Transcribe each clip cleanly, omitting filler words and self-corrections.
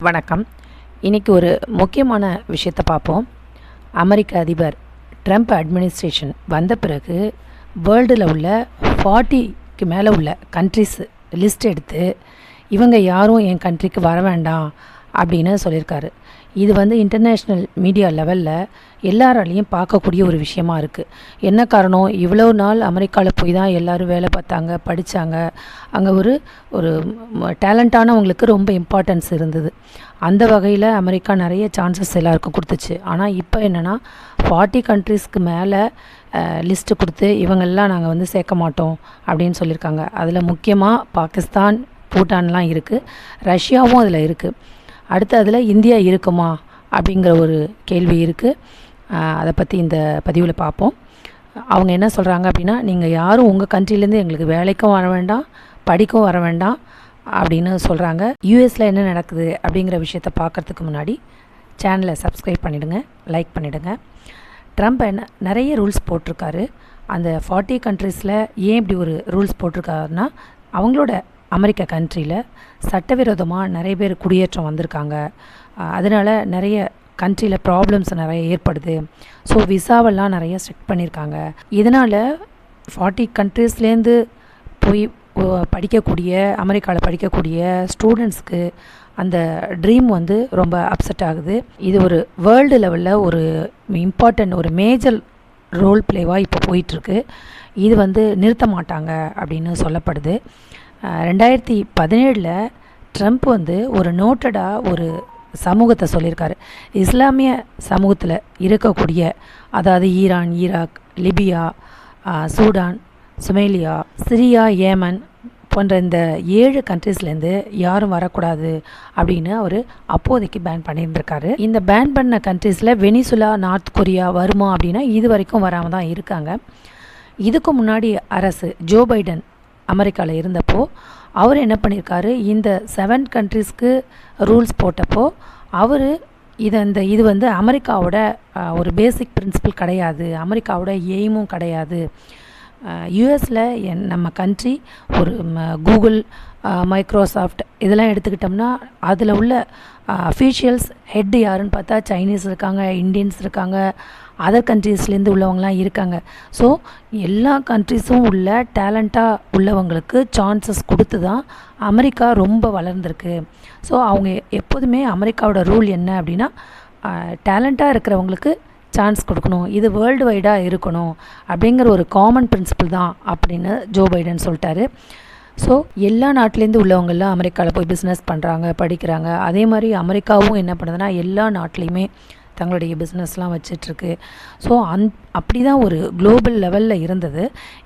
வணக்கம். இன்றைக்கி ஒரு முக்கியமான விஷயத்தை பார்ப்போம். அமெரிக்க அதிபர் ட்ரம்ப் அட்மினிஸ்ட்ரேஷன் வந்த பிறகு வேர்ல்டில் உள்ள 40க்கு மேலே உள்ள கண்ட்ரிஸ் லிஸ்ட் எடுத்து இவங்க யாரும் என் கண்ட்ரிக்கு வர வேண்டாம் அப்படின்னு சொல்லியிருக்காரு. இது இன்டர்நேஷ்னல் மீடியா லெவலில் எல்லாராலையும் பார்க்கக்கூடிய ஒரு விஷயமா இருக்குது. என்ன காரணம், இவ்வளோ நாள் அமெரிக்காவில் போய் தான் எல்லோரும் வேலை பார்த்தாங்க, படித்தாங்க. அங்கே ஒரு டேலண்டானவங்களுக்கு ரொம்ப இம்பார்ட்டன்ஸ் இருந்தது. அந்த வகையில் அமெரிக்கா நிறைய சான்சஸ் எல்லாருக்கும் கொடுத்துச்சு. ஆனால் இப்போ என்னென்னா 40 கண்ட்ரீஸ்க்கு மேலே லிஸ்ட்டு கொடுத்து இவங்கெல்லாம் நாங்கள் சேர்க்க மாட்டோம் அப்படின்னு சொல்லியிருக்காங்க. அதில் முக்கியமாக பாகிஸ்தான், பூட்டான்லாம் இருக்குது, ரஷ்யாவும் அதில் இருக்குது. அடுத்து அதில் இந்தியா இருக்குமா அப்படிங்கிற ஒரு கேள்வி இருக்குது. அதை பற்றி இந்த பதிவில் பார்ப்போம். அவங்க என்ன சொல்கிறாங்க அப்படின்னா, நீங்கள் யாரும் உங்கள் கண்ட்ரிலேருந்து எங்களுக்கு வேலைக்கும் வர வேண்டாம், படிக்கவும் வர வேண்டாம் அப்படின்னு சொல்கிறாங்க. யூஎஸில் என்ன நடக்குது அப்படிங்கிற விஷயத்தை பார்க்குறதுக்கு முன்னாடி சேனலை சப்ஸ்கிரைப் பண்ணிவிடுங்க, லைக் பண்ணிவிடுங்க. ட்ரம்ப் நிறைய ரூல்ஸ் போட்டிருக்காரு. அந்த 40 கண்ட்ரீஸில் ஏன் இப்படி ஒரு ரூல்ஸ் போட்டிருக்காருன்னா, அவங்களோட அமெரிக்கா கண்ட்ரியில் சட்டவிரோதமாக நிறைய பேர் குடியேற்றம் வந்திருக்காங்க. அதனால் நிறைய கண்ட்ரியில் ப்ராப்ளம்ஸ் நிறைய ஏற்படுது. ஸோ விசாவெல்லாம் நிறைய ஸ்ட்ரிக்ட் பண்ணியிருக்காங்க. இதனால் 40 கண்ட்ரீஸ்லேருந்து போய் படிக்கக்கூடிய, அமெரிக்காவில் படிக்கக்கூடிய ஸ்டூடெண்ட்ஸ்க்கு அந்த ட்ரீம் ரொம்ப அப்செட் ஆகுது. இது ஒரு வேர்ல்டு லெவலில் ஒரு இம்பார்ட்டன்ட், ஒரு மேஜர் ரோல் பிளேவாக இப்போ போயிட்டுருக்கு. இது நிறுத்த மாட்டாங்க அப்படின்னு சொல்லப்படுது. 2017 ட்ரம்ப் ஒரு நோட்டடாக ஒரு சமூகத்தை சொல்லியிருக்காரு. இஸ்லாமிய சமூகத்தில் இருக்கக்கூடிய, அதாவது Iran, Iraq, Libya, Sudan, Somalia, Syria, Yemen போன்ற இந்த 7 கண்ட்ரீஸ்லேருந்து யாரும் வரக்கூடாது அப்படின்னு அவர் அப்போதைக்கு பேன் பண்ணியிருந்திருக்காரு. இந்த பேன் பண்ண கண்ட்ரீஸில் வெனிசுலா, நார்த் கொரியா வருமா அப்படின்னா இது வரைக்கும் வராமல் தான் இருக்காங்க. இதுக்கு முன்னாடி அரசு ஜோ பைடன் அமெரிக்காவில் இருந்தப்போ அவர் என்ன பண்ணியிருக்காரு, இந்த 7 கண்ட்ரீஸ்க்கு ரூல்ஸ் போட்டப்போ அவர் இது அமெரிக்காவோட ஒரு பேசிக் பிரின்சிபல் கிடையாது, அமெரிக்காவோட எய்மும் கிடையாது. யூஎஸில் நம்ம கண்ட்ரி ஒரு கூகுள், மைக்ரோசாஃப்ட் இதெல்லாம் எடுத்துக்கிட்டோம்னா அதில் உள்ள அஃபீஷியல்ஸ் ஹெட் யாருன்னு பார்த்தா சைனீஸ் இருக்காங்க, இந்தியன்ஸ் இருக்காங்க, அதர் கண்ட்ரீஸ்லேருந்து உள்ளவங்களாம் இருக்காங்க. ஸோ எல்லா கண்ட்ரீஸும் உள்ள டேலண்ட்டாக உள்ளவங்களுக்கு சான்சஸ் கொடுத்து தான் அமெரிக்கா ரொம்ப வளர்ந்துருக்கு. ஸோ அவங்க எப்போதுமே அமெரிக்காவோட ரூல் என்ன அப்படின்னா, டேலண்ட்டாக இருக்கிறவங்களுக்கு சான்ஸ் கொடுக்கணும், இது வேர்ல்டு வைடாக இருக்கணும் அப்படிங்கிற ஒரு காமன் பிரின்சிபல் தான் அப்படின்னு ஜோ பைடன் சொல்லிட்டாரு. ஸோ எல்லா நாட்டிலேருந்து உள்ளவங்கெல்லாம் அமெரிக்காவில் போய் பிஸ்னஸ் பண்ணுறாங்க, படிக்கிறாங்க. அதே மாதிரி அமெரிக்காவும் என்ன பண்ணுதுன்னா எல்லா நாட்டிலையுமே தங்களுடைய பிஸ்னஸ்லாம் வச்சிட்ருக்கு. ஸோ அப்படி தான் ஒரு குளோபல் லெவலில் இருந்தது.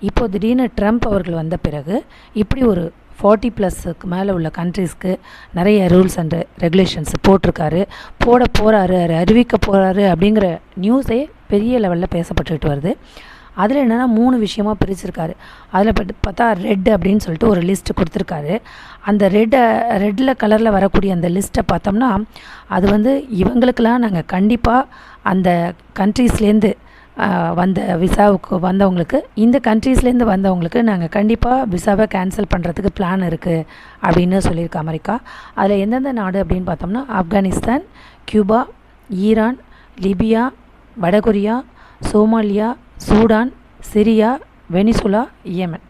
இப்போ திடீர்னு ட்ரம்ப் அவர்கள் வந்த பிறகு இப்படி ஒரு 40+ மேலே உள்ள கண்ட்ரீஸ்க்கு நிறைய ரூல்ஸ் அண்ட் ரெகுலேஷன்ஸ் போட்டிருக்காரு, போட போகிறாரு, அறிவிக்க போகிறாரு அப்படிங்கிற நியூஸே பெரிய லெவலில் பேசப்பட்டுக்கிட்டு வருது. அதில் என்னென்னா 3 விஷயமாக பிரிச்சிருக்காரு. அதில் பார்த்தா ரெட் அப்படின்னு சொல்லிட்டு ஒரு லிஸ்ட்டு கொடுத்துருக்காரு. அந்த ரெட்டில் கலரில் வரக்கூடிய அந்த லிஸ்ட்டை பார்த்தோம்னா அது இவங்களுக்கெல்லாம் நாங்கள் கண்டிப்பாக அந்த கண்ட்ரீஸ்லேருந்து வந்த விசாவுக்கு வந்தவங்களுக்கு, இந்த கண்ட்ரீஸ்லேருந்து வந்தவங்களுக்கு நாங்கள் கண்டிப்பாக விசாவை கேன்சல் பண்ணுறதுக்கு பிளான் இருக்குது அப்படின்னு சொல்லியிருக்கு அமெரிக்கா. அதில் எந்தெந்த நாடு அப்படின்னு பார்த்தோம்னா ஆப்கானிஸ்தான், கியூபா, ஈரான், லிபியா, வடகொரியா, Somalia, Sudan, Syria, Venezuela, Yemen.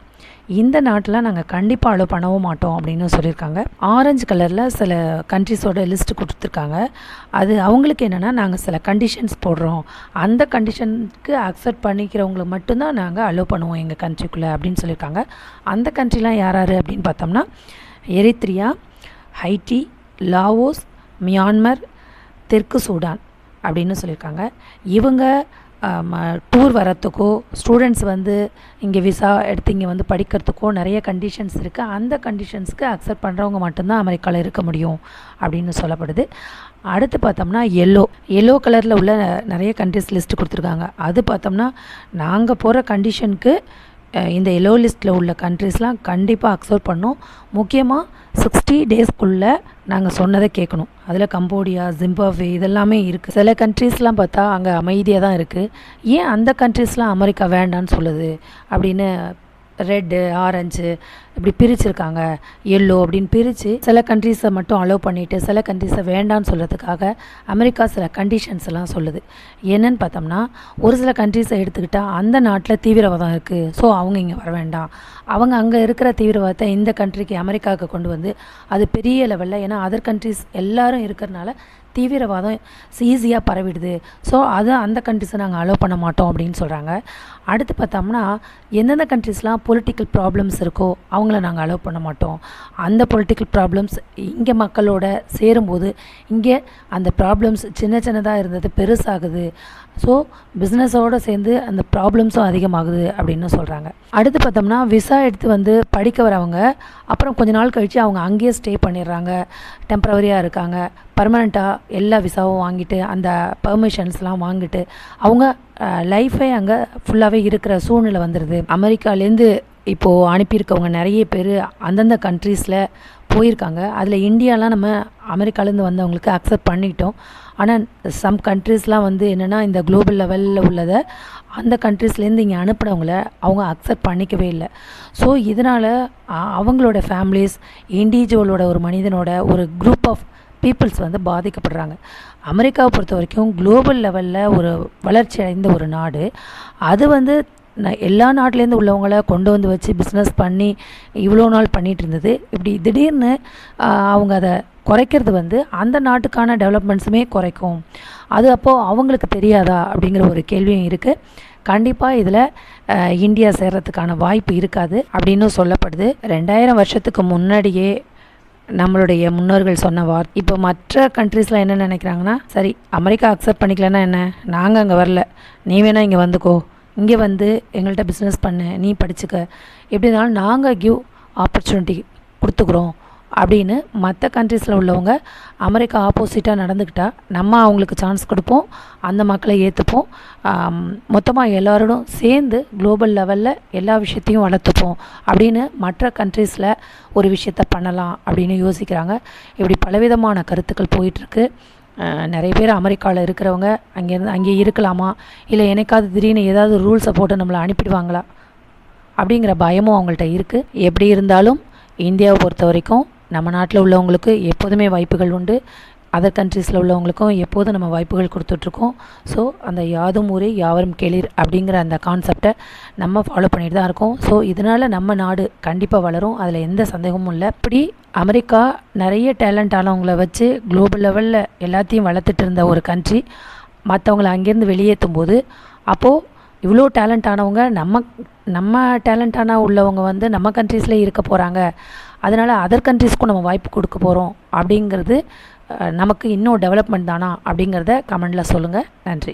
இந்த நாட்டில் நாங்கள் கண்டிப்பாக அலோவ் பண்ணவும் மாட்டோம் அப்படின்னு சொல்லியிருக்காங்க. ஆரஞ்சு கலரில் சில கண்ட்ரிஸோட லிஸ்ட்டு கொடுத்துருக்காங்க. அது அவங்களுக்கு என்னென்னா, நாங்கள் சில கண்டிஷன்ஸ் போடுறோம், அந்த கண்டிஷனுக்கு அக்செப்ட் பண்ணிக்கிறவங்களை மட்டும்தான் நாங்கள் அலோவ் பண்ணுவோம் எங்கள் கண்ட்ரிக்குள்ளே அப்படின்னு சொல்லியிருக்காங்க. அந்த கண்ட்ரிலாம் யார் அப்படின்னு பார்த்தோம்னா எரித்ரியா, ஹைட்டி, லாவோஸ், மியான்மர், தெற்கு சூடான் அப்படின்னு சொல்லியிருக்காங்க. இவங்க டூர் வரத்துக்கோ, ஸ்டூடெண்ட்ஸ் இங்கே விசா எடுத்து இங்கே படிக்கிறதுக்கோ நிறைய கண்டிஷன்ஸ் இருக்குது. அந்த கண்டிஷன்ஸ்க்கு அக்செப்ட் பண்ணுறவங்க மட்டும்தான் அமெரிக்காவில் இருக்க முடியும் அப்படின்னு சொல்லப்படுது. அடுத்து பார்த்தோம்னா எல்லோ கலரில் உள்ள நிறைய கண்ட்ரிஸ் லிஸ்ட்டு கொடுத்துருக்காங்க. அது பார்த்தோம்னா நாங்கள் போகிற கண்டிஷனுக்கு இந்த எல்லோ லிஸ்ட்டில் உள்ள கண்ட்ரிஸ்லாம் கண்டிப்பாக அக்செப்ட் பண்ணோம். முக்கியமாக 60 டேஸ்க்குள்ளே நாங்கள் சொன்னதை கேட்கணும். அதில் கம்போடியா, ஜிம்பாப்வே இதெல்லாமே இருக்குது. சில கண்ட்ரீஸ்லாம் பார்த்தா அங்கே அமைதியாக தான் இருக்குது. ஏன் அந்த கண்ட்ரீஸ்லாம் அமெரிக்கா வேண்டான்னு சொல்லுது அப்படின்னு ரெட்டு, ஆரஞ்சு இப்படி பிரிச்சிருக்காங்க. எல்லோ அப்படின்னு பிரித்து சில கண்ட்ரீஸை மட்டும் அலோவ் பண்ணிவிட்டு சில கண்ட்ரீஸை வேண்டான்னு சொல்கிறதுக்காக அமெரிக்கா சில கண்டிஷன்ஸ் எல்லாம் சொல்லுது. என்னன்னு பார்த்தோம்னா, ஒரு சில கண்ட்ரீஸை எடுத்துக்கிட்டால் அந்த நாட்டில் தீவிரவாதம் இருக்குது, ஸோ அவங்க இங்கே வர வேண்டாம். அவங்க அங்கே இருக்கிற தீவிரவாதத்தை இந்த கண்ட்ரிக்கு அமெரிக்காவுக்கு கொண்டு வந்து அது பெரிய லெவலில், ஏன்னா அதர் கண்ட்ரீஸ் எல்லாரும் இருக்கிறனால தீவிரவாதம் ஈஸியாக பரவிடுது, ஸோ அதை அந்த கண்ட்ரிஸை நாங்கள் அலோவ் பண்ண மாட்டோம் அப்படின்னு சொல்கிறாங்க. அடுத்து பார்த்தோம்னா, எந்தெந்த கண்ட்ரிஸ்லாம் பொலிட்டிக்கல் ப்ராப்ளம்ஸ் இருக்கோ அவங்கள நாங்கள் அலோவ் பண்ண மாட்டோம். அந்த பொலிட்டிக்கல் ப்ராப்ளம்ஸ் இங்கே மக்களோட சேரும்போது இங்கே அந்த ப்ராப்ளம்ஸ் சின்ன சின்னதாக இருந்தது பெருசாகுது, ஸோ பிஸ்னஸோடு சேர்ந்து அந்த ப்ராப்ளம்ஸும் அதிகமாகுது அப்படின்னு சொல்கிறாங்க. அடுத்து பார்த்தோம்னா, விசா எடுத்து வந்து படிக்க வரவங்க அப்புறம் கொஞ்ச நாள் கழித்து அவங்க அங்கேயே ஸ்டே பண்ணிடுறாங்க, டெம்ப்ரவரியாக இருக்காங்க. பர்மனெண்ட்டாக எல்லா விசாவும் வாங்கிட்டு அந்த பெர்மிஷன்ஸ்லாம் வாங்கிட்டு அவங்க லைஃபே அங்கே ஃபுல்லாகவே இருக்கிற சூழ்நிலை வந்துடுது. அமெரிக்காலேருந்து இப்போது அனுப்பியிருக்கவங்க நிறைய பேர் அந்தந்த கண்ட்ரீஸில் போயிருக்காங்க. அதில் இந்தியாலாம் நம்ம அமெரிக்காலேருந்து வந்தவங்களுக்கு அக்செப்ட் பண்ணிட்டோம். ஆனால் சம் கண்ட்ரீஸ்லாம் வந்து என்னென்னா, இந்த குளோபல் லெவலில் உள்ளதை அந்த கண்ட்ரீஸ்லேருந்து இங்கே அனுப்புனவங்கள அவங்க அக்செப்ட் பண்ணிக்கவே இல்லை. ஸோ இதனால் அவங்களோட ஃபேமிலிஸ், இண்டிவிஜுவலோட ஒரு மனிதனோட ஒரு குரூப் ஆஃப் பீப்புள்ஸ் வந்து பாதிக்கப்படுறாங்க. அமெரிக்காவை பொறுத்த வரைக்கும் குளோபல் லெவலில் ஒரு வளர்ச்சி அடைந்த ஒரு நாடு. அது வந்து எல்லா நாட்டிலேருந்து உள்ளவங்கள கொண்டு வந்து வச்சு பிஸ்னஸ் பண்ணி இவ்வளோ நாள் பண்ணிகிட்டு இருந்தது. இப்படி திடீர்னு அவங்க அதை குறைக்கிறது வந்து அந்த நாட்டுக்கான டெவலப்மெண்ட்ஸுமே குறைக்கும். அது அப்போது அவங்களுக்கு தெரியாதா அப்படிங்கிற ஒரு கேள்வியும் இருக்குது. கண்டிப்பாக இதில் இந்தியா சேர்கிறதுக்கான வாய்ப்பு இருக்காது அப்படின்னு சொல்லப்படுது. 2000 வருஷத்துக்கு முன்னாடியே நம்மளுடைய முன்னோர்கள் சொன்ன வார்த்தை. இப்போ மற்ற கண்ட்ரீஸில் என்ன நினைக்கிறாங்கன்னா, சரி அமெரிக்கா அக்செப்ட் பண்ணிக்கலன்னா என்ன, நாங்கள் அங்கே வரல, நீ வேணால் இங்கே வந்துக்கோ, இங்கே வந்து எங்கள்கிட்ட பிஸ்னஸ் பண்ணு, நீ படிச்சுக்க, எப்படி இருந்தாலும் நாங்கள் கிவ் ஆப்பர்ச்சுனிட்டி கொடுத்துக்குறோம் அப்படின்னு மற்ற கண்ட்ரீஸில் உள்ளவங்க அமெரிக்கா ஆப்போசிட்டாக நடந்துக்கிட்டால் நம்ம அவங்களுக்கு சான்ஸ் கொடுப்போம், அந்த மக்களை ஏற்றுப்போம், மொத்தமாக எல்லோரும் சேர்ந்து குளோபல் லெவலில் எல்லா விஷயத்தையும் வளர்த்துப்போம் அப்படின்னு மற்ற கண்ட்ரீஸில் ஒரு விஷயத்த பண்ணலாம் அப்படின்னு யோசிக்கிறாங்க. இப்படி பலவிதமான கருத்துக்கள் போயிட்டுருக்கு. நிறைய பேர் அமெரிக்காவில் இருக்கிறவங்க அங்கே இருக்கலாமா, இல்லை எனக்காவது திடீர்னு ஏதாவது ரூல்ஸை போட்டு நம்மளை அனுப்பிடுவாங்களா அப்படிங்கிற பயமும் அவங்கள்ட்ட இருக்குது. எப்படி இருந்தாலும் இந்தியாவை பொறுத்த வரைக்கும் நம்ம நாட்டில் உள்ளவங்களுக்கு எப்போதுமே வாய்ப்புகள் உண்டு, அதர் கண்ட்ரீஸில் உள்ளவங்களுக்கும் எப்போதும் நம்ம வாய்ப்புகள் கொடுத்துட்ருக்கோம். ஸோ அந்த யாதும் ஊரே யாவரும் கேளீர் அப்படிங்கிற அந்த கான்செப்டை நம்ம ஃபாலோ பண்ணிட்டு தான் இருக்கோம். ஸோ இதனால் நம்ம நாடு கண்டிப்பாக வளரும், அதில் எந்த சந்தேகமும் இல்லை. இப்படி அமெரிக்கா நிறைய டேலண்ட் ஆனவங்களை வச்சு குளோபல் லெவலில் எல்லாத்தையும் வளர்த்துட்டு இருந்த ஒரு கண்ட்ரி மற்றவங்களை அங்கேருந்து வெளியேற்றும் போது, அப்போது இவ்வளோ டேலண்ட் ஆனவங்க நம்ம டேலண்டான உள்ளவங்க வந்து நம்ம கண்ட்ரீஸ்லேயே இருக்க போகிறாங்க, அதனால் அதர் கண்ட்ரீஸ்க்கும் நம்ம வாய்ப்பு கொடுக்க போகிறோம் அப்படிங்கிறது நமக்கு இன்னும் டெவலப்மெண்ட் தானா அப்படிங்கிறத கமெண்டில் சொல்லுங்கள். நன்றி.